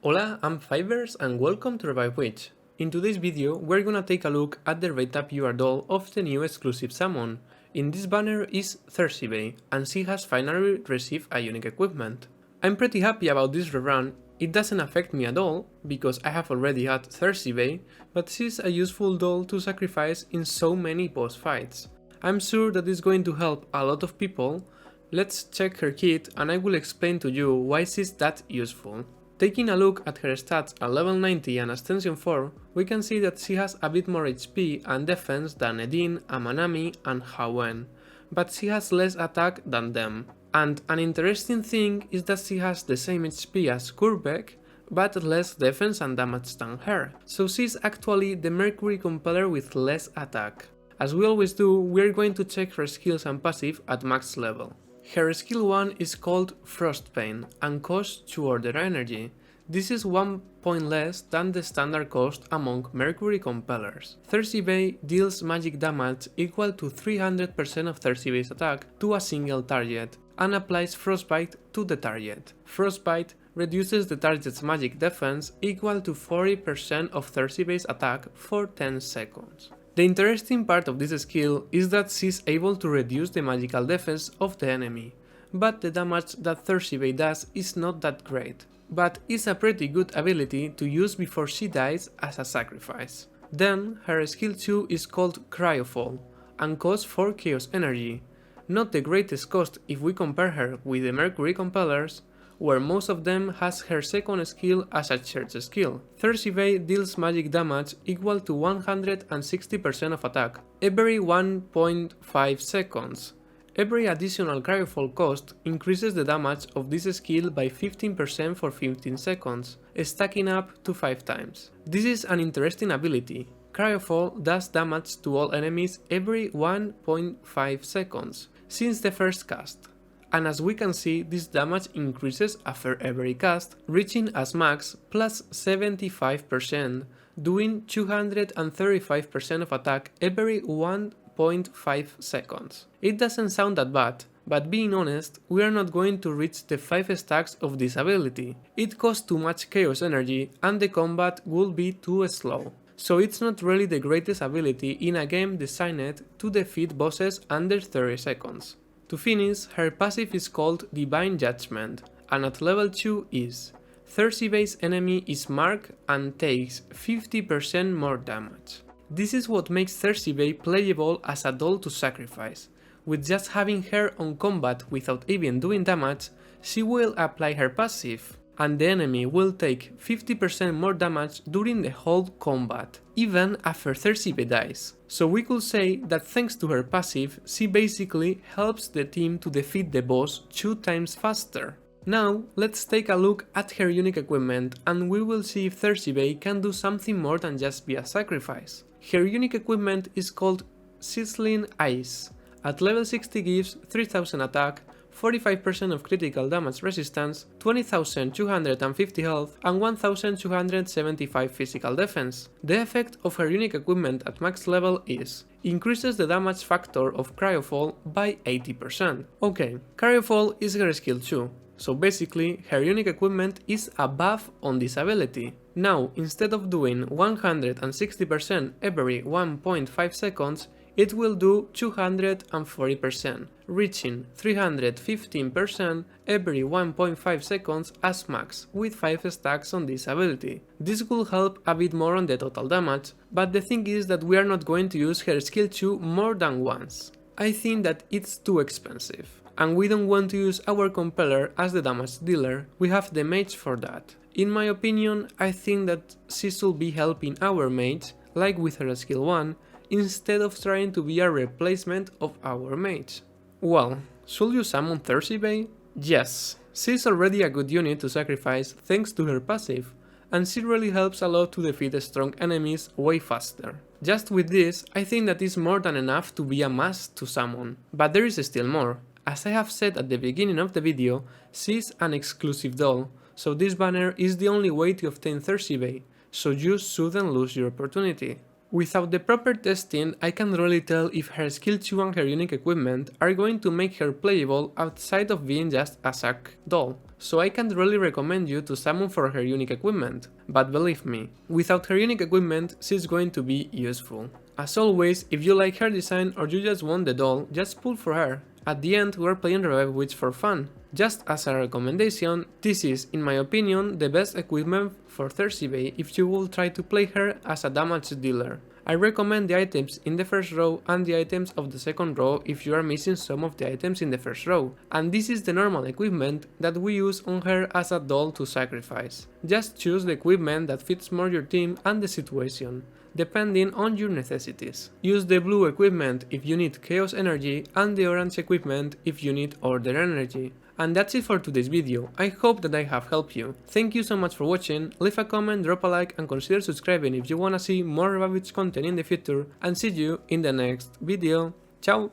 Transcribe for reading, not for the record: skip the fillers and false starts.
Hola, I'm Fivers and welcome to Revive Witch. In today's video, we're gonna take a look at the rate up UR doll of the new exclusive summon. In this banner is Cersivey, and she has finally received a unique equipment. I'm pretty happy about this rerun. It doesn't affect me at all, because I have already had Cersivey, but she's a useful doll to sacrifice in so many boss fights. I'm sure that it's going to help a lot of people. Let's check her kit and I will explain to you why she's that useful. Taking a look at her stats at level 90 and Ascension 4, we can see that she has a bit more HP and defense than Edin, Amanami and Jhove, but she has less attack than them. And an interesting thing is that she has the same HP as Kurbeck, but less defense and damage than her, so she's actually the Mercury Compeller with less attack. As we always do, we're going to check her skills and passive at max level. Her skill 1 is called Frostpain and costs 2 order energy. This is 1 point less than the standard cost among Mercury Compellers. Cersivey deals magic damage equal to 300% of Cersivey's attack to a single target and applies Frostbite to the target. Frostbite reduces the target's magic defense equal to 40% of Cersivey's attack for 10 seconds. The interesting part of this skill is that she's able to reduce the magical defense of the enemy, but the damage that Cersivey does is not that great, but is a pretty good ability to use before she dies as a sacrifice. Then her skill 2 is called Cryofall and costs 4 chaos energy, not the greatest cost if we compare her with the Mercury Compellers, where most of them has her second skill as a church skill. Cersivey deals magic damage equal to 160% of attack every 1.5 seconds. Every additional Cryofall cost increases the damage of this skill by 15% for 15 seconds, stacking up to 5 times. This is an interesting ability. Cryofall does damage to all enemies every 1.5 seconds since the first cast. And as we can see, this damage increases after every cast, reaching as max plus 75%, doing 235% of attack every 1.5 seconds. It doesn't sound that bad, but being honest, we are not going to reach the 5 stacks of this ability. It costs too much chaos energy and the combat will be too slow. So it's not really the greatest ability in a game designed to defeat bosses under 30 seconds. To finish, her passive is called Divine Judgment, and at level 2 is Cersivey's enemy is marked and takes 50% more damage. This is what makes Cersivey playable as a doll to sacrifice. With just having her on combat without even doing damage, she will apply her passive, and the enemy will take 50% more damage during the whole combat, even after Cersivey dies. So we could say that thanks to her passive, she basically helps the team to defeat the boss 2 times faster. Now, let's take a look at her unique equipment and we will see if Cersivey can do something more than just be a sacrifice. Her unique equipment is called Sizzling Ice. At level 60 gives 3000 attack, 45% of critical damage resistance, 20,250 health and 1,275 physical defense. The effect of her unique equipment at max level is increases the damage factor of Cryofall by 80%. Okay, Cryofall is her skill 2, so basically her unique equipment is a buff on this ability. Now, instead of doing 160% every 1.5 seconds, it will do 240%, reaching 315% every 1.5 seconds as max, with 5 stacks on this ability. This will help a bit more on the total damage, but the thing is that we are not going to use her skill 2 more than once. I think that it's too expensive, and we don't want to use our compeller as the damage dealer, we have the mage for that. In my opinion, I think that she should be helping our mage, like with her skill 1, instead of trying to be a replacement of our mage. Well, should you summon Cersivey? Yes, she's already a good unit to sacrifice thanks to her passive, and she really helps a lot to defeat strong enemies way faster. Just with this, I think that is more than enough to be a must to summon, but there is still more. As I have said at the beginning of the video, she's an exclusive doll, so this banner is the only way to obtain Cersivey, so you shouldn't lose your opportunity. Without the proper testing, I can't really tell if her skill 2 and her unique equipment are going to make her playable outside of being just a sack doll, so I can't really recommend you to summon for her unique equipment, but believe me, without her unique equipment she's going to be useful. As always, if you like her design or you just want the doll, just pull for her. At the end, we're playing Revive Witch for fun. Just as a recommendation, this is, in my opinion, the best equipment for Cersivey if you will try to play her as a damage dealer. I recommend the items in the first row and the items of the second row if you are missing some of the items in the first row, and this is the normal equipment that we use on her as a doll to sacrifice. Just choose the equipment that fits more your team and the situation, depending on your necessities. Use the blue equipment if you need chaos energy and the orange equipment if you need order energy. And that's it for today's video. I hope that I have helped you. Thank you so much for watching, leave a comment, drop a like and consider subscribing if you wanna see more Revive Witch content in the future, and see you in the next video. Ciao!